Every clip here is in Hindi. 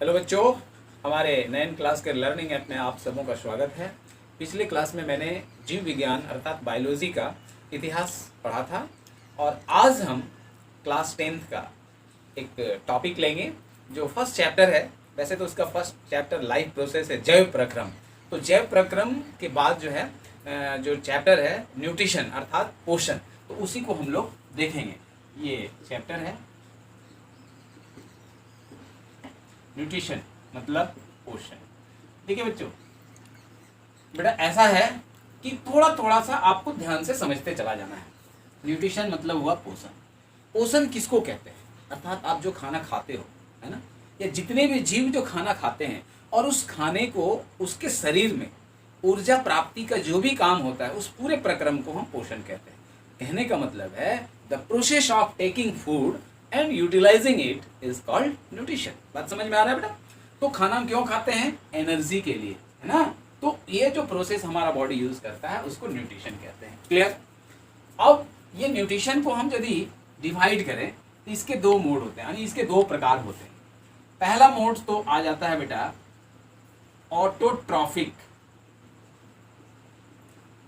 हेलो बच्चों, हमारे 9 क्लास के लर्निंग ऐप में आप सबों का स्वागत है। पिछले क्लास में मैंने जीव विज्ञान अर्थात बायोलॉजी का इतिहास पढ़ा था और आज हम क्लास 10th का एक टॉपिक लेंगे जो फर्स्ट चैप्टर है। वैसे तो उसका फर्स्ट चैप्टर लाइफ प्रोसेस है, जैव प्रक्रम। तो जैव प्रक्रम के बाद जो है जो चैप्टर है न्यूट्रिशन अर्थात पोषण, तो उसी को हम लोग देखेंगे। ये चैप्टर है न्यूट्रिशन मतलब पोषण। ठीक है बच्चों, बेटा ऐसा है कि थोड़ा थोड़ा सा आपको ध्यान से समझते चला जाना है। न्यूट्रिशन मतलब हुआ पोषण। पोषण किसको कहते हैं? अर्थात आप जो खाना खाते हो, है ना, या जितने भी जीव जो खाना खाते हैं और उस खाने को उसके शरीर में ऊर्जा प्राप्ति का जो भी काम होता है, उस पूरे प्रक्रम को हम पोषण कहते हैं। कहने का मतलब है the process of taking food and utilising it is called nutrition. बात समझ में आ रहा है बेटा? तो खाना हम क्यों खाते हैं? एनर्जी के लिए, है ना। तो ये जो प्रोसेस हमारा बॉडी यूज करता है उसको न्यूट्रिशन कहते हैं। क्लियर? अब ये न्यूट्रिशन को हम यदि डिवाइड करें तो इसके दो मोड होते हैं, यानी इसके दो प्रकार होते हैं। पहला मोड तो आ जाता है बेटा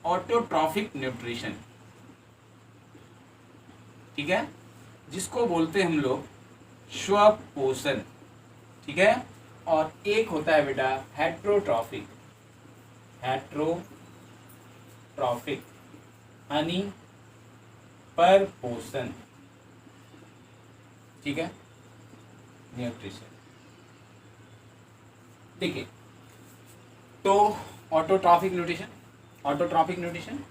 ऑटोट्रॉफिक न्यूट्रिशन। ठीक है, जिसको बोलते हैं हम लोग स्वपोषण। ठीक है, और एक होता है बेटा हेट्रोट्रॉफिक यानी परपोषण। ठीक है, न्यूट्रिशन। देखिए, तो ऑटोट्रॉफिक न्यूट्रिशन, हेट्रोट्रॉफिक न्यूट्रिशन,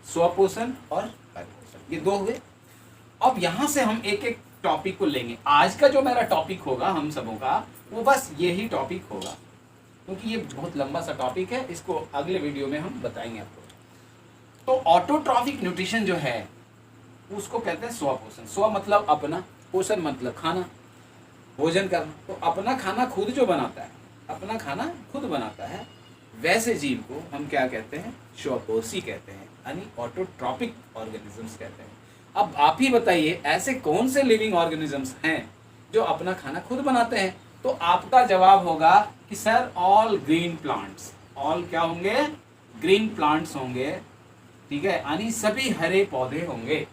स्वपोषण और परपोषण, ये दो हुए। अब यहां से हम एक एक टॉपिक को लेंगे। आज का जो मेरा टॉपिक होगा हम सबों का, वो बस यही टॉपिक होगा, क्योंकि ये बहुत लंबा सा टॉपिक है। इसको अगले वीडियो में हम बताएंगे आपको। तो ऑटोट्रॉफिक न्यूट्रिशन जो है उसको कहते हैं स्वपोषण। स्व मतलब अपना, पोषण मतलब खाना, भोजन करना। तो अपना खाना खुद जो बनाता है, अपना खाना खुद बनाता है, वैसे जीव को हम क्या कहते हैं? स्वपोषी कहते हैं, यानी ऑटोट्रॉपिक ऑर्गेनिजम्स कहते हैं। अब आप ही बताइए, ऐसे कौन से लिविंग ऑर्गेनिजम्स हैं जो अपना खाना खुद बनाते हैं? तो आपका जवाब होगा कि sir all green plants. All क्या होंगे? ग्रीन प्लांट्स होंगे। ठीक है, यानी सभी हरे पौधे होंगे।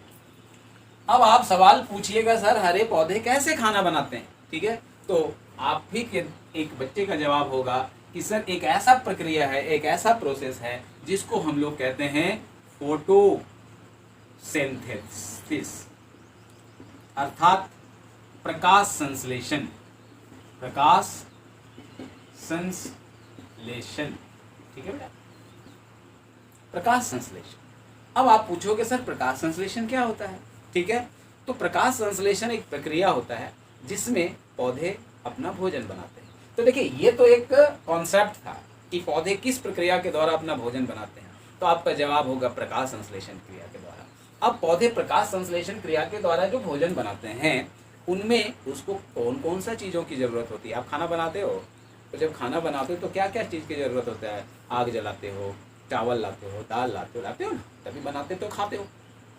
अब आप सवाल पूछिएगा, सर हरे पौधे कैसे खाना बनाते हैं? ठीक है, तो आप ही के एक बच्चे का जवाब होगा कि सर एक ऐसा प्रक्रिया है, एक ऐसा प्रोसेस है जिसको हम लोग कहते हैं फोटोसिंथेसिस अर्थात प्रकाश संश्लेषण। ठीक है बेटा, प्रकाश संश्लेषण। अब आप पूछोगे सर प्रकाश संश्लेषण क्या होता है? ठीक है, तो प्रकाश संश्लेषण एक प्रक्रिया होता है जिसमें पौधे अपना भोजन बनाते हैं। तो देखिए, ये तो एक कॉन्सेप्ट था कि पौधे किस प्रक्रिया के द्वारा अपना भोजन बनाते हैं। तो आपका जवाब होगा प्रकाश संश्लेषण क्रिया के द्वारा। अब पौधे प्रकाश संश्लेषण क्रिया के द्वारा जो भोजन बनाते हैं, उनमें उसको कौन कौन सा चीज़ों की ज़रूरत होती है? आप खाना बनाते हो, तो जब खाना बनाते हो तो क्या क्या चीज़ की ज़रूरत होता है? आग जलाते हो, चावल लाते हो, दाल लाते हो ना, तभी बनाते तो खाते हो।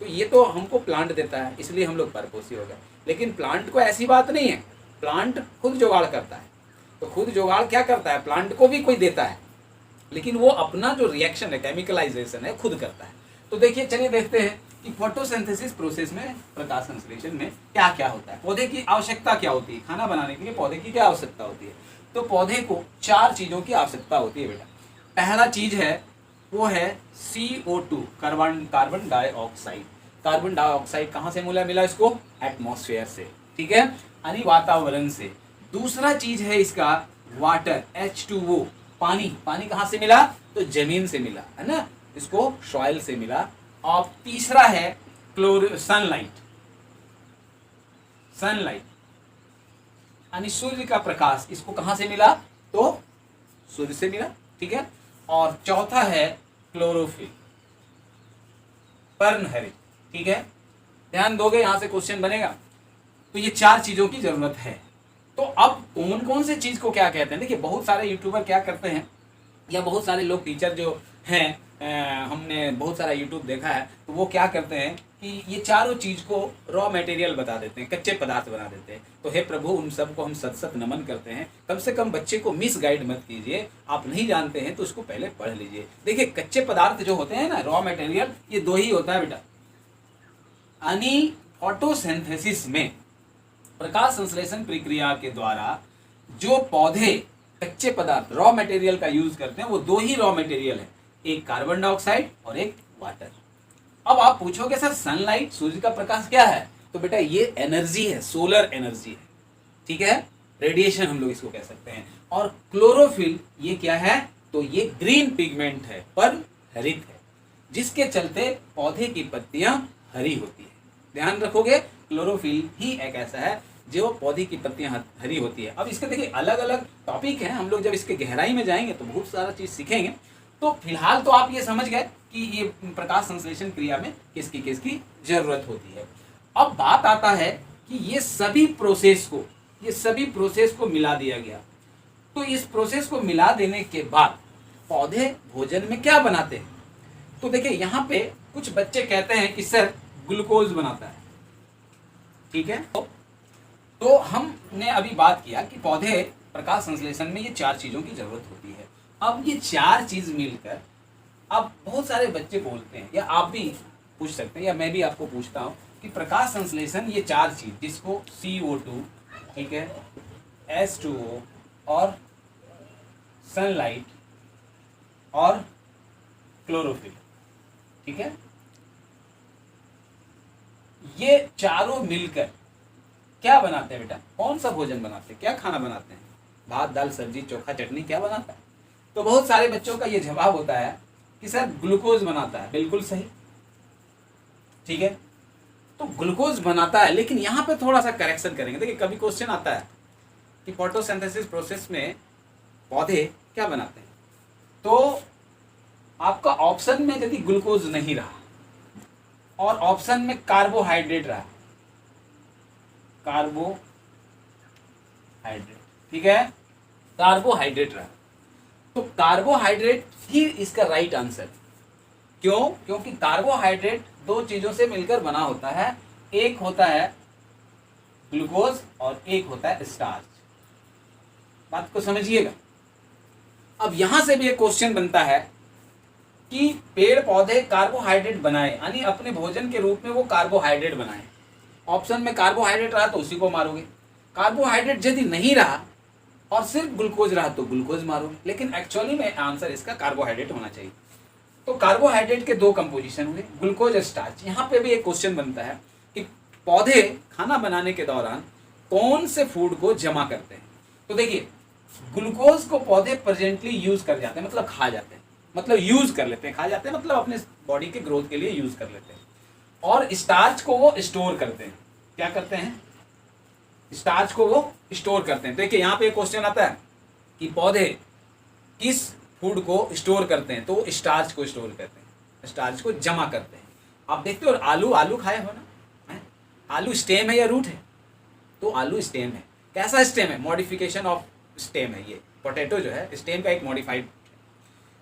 तो ये तो हमको प्लांट देता है, इसलिए हम लोग परपोषी हो गए। लेकिन प्लांट को ऐसी बात नहीं है, प्लांट खुद जुगाड़ करता है। तो खुद जुगाड़ क्या करता है? प्लांट को भी कोई देता है, लेकिन वो अपना जो रिएक्शन है, केमिकलाइजेशन है, खुद करता है। तो देखिए, चलिए देखते हैं कि फोटोसिंथेसिस प्रोसेस में, प्रकाश संश्लेषण में क्या क्या होता है। पौधे की आवश्यकता क्या होती है? खाना बनाने के लिए पौधे की क्या आवश्यकता होती है? तो पौधे को 4 चीज़ों की आवश्यकता होती है बेटा। पहला चीज़ है वो है CO2, carbon dioxide. Carbon dioxide कहाँ से मिला इसको? एटमॉस्फेयर से। ठीक है, यानी वातावरण से। दूसरा चीज है इसका वाटर, H2O, पानी कहाँ से मिला? तो जमीन से मिला, है ना, इसको सॉइल से मिला। और तीसरा है सनलाइट यानी सूर्य का प्रकाश, इसको कहाँ से मिला? तो सूर्य से मिला। ठीक है, और चौथा है क्लोरोफिल, पर्णहरित। ठीक है, ध्यान दोगे, यहां से क्वेश्चन बनेगा। तो ये 4 चीजों की जरूरत है। तो अब कौन कौन से चीज को क्या कहते हैं? देखिए, बहुत सारे यूट्यूबर क्या करते हैं, या बहुत सारे लोग टीचर जो हैं हमने बहुत सारा यूट्यूब देखा है, तो वो क्या करते हैं कि ये चारों चीज़ को रॉ मटेरियल बता देते हैं, कच्चे पदार्थ बना देते हैं। तो हे प्रभु, उन सबको हम सत सत नमन करते हैं। कम से कम बच्चे को मिस गाइड मत कीजिए। आप नहीं जानते हैं तो उसको पहले पढ़ लीजिए। देखिए, कच्चे पदार्थ जो होते हैं ना, रॉ मटेरियल, ये दो ही होता है बेटा। यानी फोटोसिंथेसिस में, प्रकाश संश्लेषण प्रक्रिया के द्वारा जो पौधे कच्चे पदार्थ रॉ मटेरियल का यूज करते हैं, वो दो ही रॉ मटेरियल है, एक कार्बन डाइऑक्साइड और एक वाटर। अब आप पूछोगे सर सनलाइट, सूर्य का प्रकाश क्या है? तो बेटा ये एनर्जी है, सोलर एनर्जी है, ठीक है, रेडिएशन हम लोग इसको कह सकते हैं। और क्लोरोफिल ये क्या है? तो ये ग्रीन पिगमेंट है, पर हरित है, जिसके चलते पौधे की पत्तियां हरी होती है। ध्यान रखोगे, क्लोरोफिल ही एक ऐसा है जो पौधे की पत्तियां हरी होती है। अब इसके देखिए अलग अलग टॉपिक हैं, हम लोग जब इसके गहराई में जाएंगे तो बहुत सारा चीज सीखेंगे। तो फिलहाल तो आप ये समझ गए कि ये प्रकाश संश्लेषण क्रिया में किसकी किसकी जरूरत होती है। अब बात आता है कि ये सभी प्रोसेस को मिला दिया गया। तो इस प्रोसेस को मिला देने के बाद पौधे भोजन में क्या बनाते हैं? तो देखिए यहाँ पे कुछ बच्चे कहते हैं कि सर ग्लूकोज बनाता है, ठीक है। तो हमने अभी बात किया कि पौधे प्रकाश संश्लेषण में ये चार चीजों की जरूरत होती है। अब ये चार चीज मिलकर, अब बहुत सारे बच्चे बोलते हैं, या आप भी पूछ सकते हैं, या मैं भी आपको पूछता हूँ कि प्रकाश संश्लेषण ये चार चीज, जिसको CO2, ठीक है, H2O और सनलाइट और क्लोरोफिल, ठीक है, ये चारों मिलकर क्या बनाते हैं बेटा? कौन सा भोजन बनाते हैं? क्या खाना बनाते हैं? भात, दाल, सब्जी, चोखा, चटनी, क्या बनाता है? तो बहुत सारे बच्चों का ये जवाब होता है कि सर ग्लूकोज बनाता है। बिल्कुल सही, ठीक है, तो ग्लूकोज बनाता है। लेकिन यहाँ पे थोड़ा सा करेक्शन करेंगे। देखिए, कभी क्वेश्चन आता है कि फोटोसिंथेसिस प्रोसेस में पौधे क्या बनाते हैं, तो आपका ऑप्शन में यदि ग्लूकोज नहीं रहा और ऑप्शन में कार्बोहाइड्रेट रहा, कार्बोहाइड्रेट, ठीक है, कार्बोहाइड्रेट रहा, तो कार्बोहाइड्रेट ही इसका राइट आंसर। क्यों? क्योंकि कार्बोहाइड्रेट दो चीजों से मिलकर बना होता है, एक होता है ग्लूकोज और एक होता है स्टार्च। बात को समझिएगा। अब यहां से भी एक क्वेश्चन बनता है कि पेड़ पौधे कार्बोहाइड्रेट बनाए, यानी अपने भोजन के रूप में वो कार्बोहाइड्रेट बनाए। ऑप्शन में कार्बोहाइड्रेट रहा तो उसी को मारोगे, कार्बोहाइड्रेट यदि नहीं रहा और सिर्फ ग्लूकोज रहा तो ग्लूकोज मारोगे। लेकिन एक्चुअली में आंसर इसका कार्बोहाइड्रेट होना चाहिए। तो कार्बोहाइड्रेट के दो कंपोजिशन हुए, ग्लूकोज और स्टार्च। यहाँ पे भी एक क्वेश्चन बनता है कि पौधे खाना बनाने के दौरान कौन से फूड को जमा करते हैं? तो देखिए, ग्लूकोज को पौधे प्रेजेंटली यूज कर जाते हैं, मतलब खा जाते हैं, मतलब यूज कर लेते हैं, खा जाते हैं मतलब अपने बॉडी के ग्रोथ के लिए यूज कर लेते हैं। और स्टार्च को वो स्टोर करते हैं। क्या करते हैं? स्टार्च को वो स्टोर करते हैं। देखिए यहाँ पे क्वेश्चन आता है कि पौधे किस फूड को स्टोर करते हैं, तो वो स्टार्च को स्टोर करते हैं, स्टार्च को जमा करते हैं। आप देखते हो आलू खाए हो ना, आलू स्टेम है या रूट है? तो आलू स्टेम है। कैसा स्टेम है? मॉडिफिकेशन ऑफ स्टेम है। ये पोटैटो जो है स्टेम का एक मॉडिफाइड,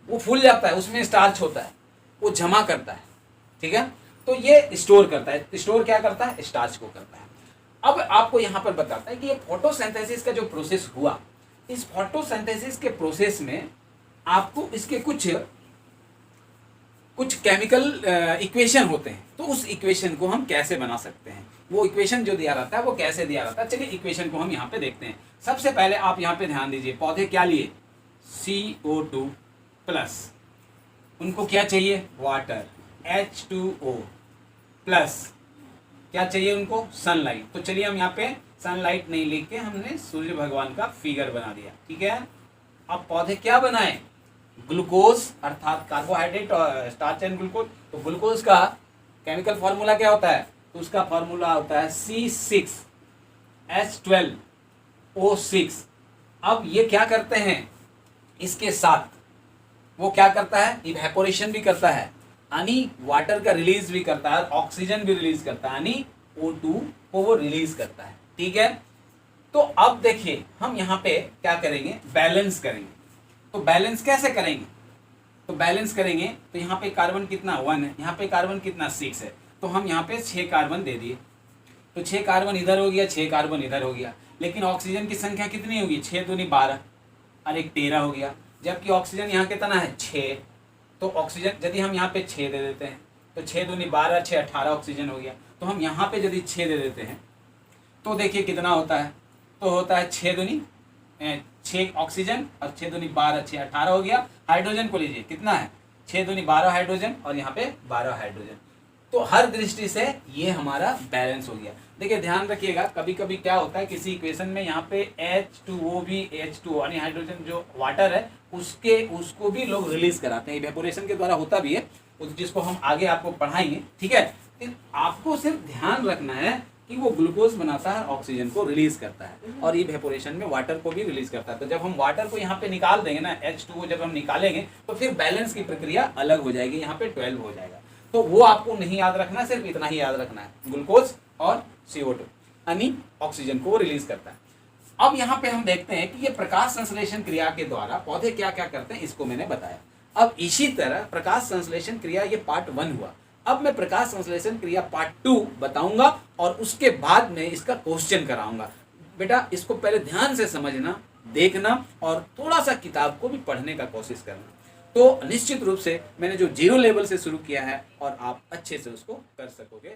वो फूल जाता है, उसमें स्टार्च होता है, वो जमा करता है, ठीक है। तो ये स्टोर करता है। स्टोर क्या करता है? स्टार्च को करता है। अब आपको यहाँ पर बताता है कि ये फोटोसिंथेसिस का जो प्रोसेस हुआ, इस फोटोसिंथेसिस के प्रोसेस में आपको इसके कुछ केमिकल इक्वेशन होते हैं। तो उस इक्वेशन को हम कैसे बना सकते हैं, वो इक्वेशन जो दिया रहता है वो कैसे दिया रहता है, चलिए इक्वेशन को हम यहाँ पे देखते हैं। सबसे पहले आप यहाँ पे ध्यान दीजिए, पौधे क्या लिए? CO2 प्लस, उनको क्या चाहिए? वाटर, H2O प्लस, क्या चाहिए उनको? सनलाइट। तो चलिए हम यहाँ पे सनलाइट नहीं लिख के हमने सूर्य भगवान का फिगर बना दिया, ठीक है। अब पौधे क्या बनाए? ग्लूकोज, अर्थात कार्बोहाइड्रेट और स्टार्च एंड ग्लूकोज। तो ग्लूकोज का केमिकल फॉर्मूला क्या होता है? तो उसका फॉर्मूला होता है C6H12O6। अब ये क्या करते हैं? इसके साथ वो क्या करता है? इवेपोरेशन भी करता है, यानी वाटर का रिलीज भी करता है, ऑक्सीजन भी रिलीज करता है, यानी O2 को वो रिलीज करता है, ठीक है। तो अब देखिए हम यहाँ पे क्या करेंगे? बैलेंस करेंगे। तो बैलेंस कैसे करेंगे? तो बैलेंस करेंगे तो यहाँ पे कार्बन कितना 1 है, यहाँ पे कार्बन कितना 6 है, तो हम यहाँ पे 6 कार्बन दे दिए, तो 6 कार्बन इधर हो गया, 6 कार्बन इधर हो गया। लेकिन ऑक्सीजन की संख्या कितनी होगी, 6 दूनी 12 और 1 13 हो गया। जबकि ऑक्सीजन यहाँ कितना है 6, तो ऑक्सीजन यदि हम यहाँ पे 6 दे देते हैं तो 6 दूनी 12, 6 18 ऑक्सीजन हो गया। तो हम यहाँ पे यदि 6 दे देते हैं तो देखिए कितना होता है, तो होता है 6 दूनी 6 ऑक्सीजन और 6 दूनी 12, 6 18 हो गया। हाइड्रोजन को लीजिए कितना है, 6 दूनी 12 हाइड्रोजन और यहाँ पे 12 हाइड्रोजन। तो हर दृष्टि से ये हमारा बैलेंस हो गया। देखिए ध्यान रखिएगा, कभी कभी क्या होता है किसी इक्वेशन में यहाँ पे H2O भी H2O यानी हाइड्रोजन जो वाटर है उसको भी लोग रिलीज कराते हैं, इवेपोरेशन के द्वारा होता भी है, जिसको हम आगे आपको पढ़ाएंगे। ठीक है, आपको सिर्फ ध्यान रखना है कि वो ग्लूकोज बनाता है, ऑक्सीजन को रिलीज करता है और इवेपोरेशन में वाटर को भी रिलीज करता है। तो जब हम वाटर को यहाँ पे निकाल देंगे ना, H2O जब हम निकालेंगे तो फिर बैलेंस की प्रक्रिया अलग हो जाएगी, यहाँ पे 12 हो जाएगा। तो वो आपको नहीं याद रखना, सिर्फ इतना ही याद रखना है, ग्लूकोज और CO2 यानी ऑक्सीजन को रिलीज करता है। अब यहाँ पे हम देखते हैं कि ये प्रकाश संश्लेषण क्रिया के द्वारा पौधे क्या क्या करते हैं, इसको मैंने बताया। अब इसी तरह प्रकाश संश्लेषण क्रिया, ये पार्ट 1 हुआ। अब मैं प्रकाश संश्लेषण क्रिया पार्ट 2 बताऊंगा और उसके बाद में इसका क्वेश्चन कराऊंगा। बेटा इसको पहले ध्यान से समझना, देखना और थोड़ा सा किताब को भी पढ़ने का कोशिश करना। तो निश्चित रूप से मैंने जो 0 लेवल से शुरू किया है और आप अच्छे से उसको कर सकोगे।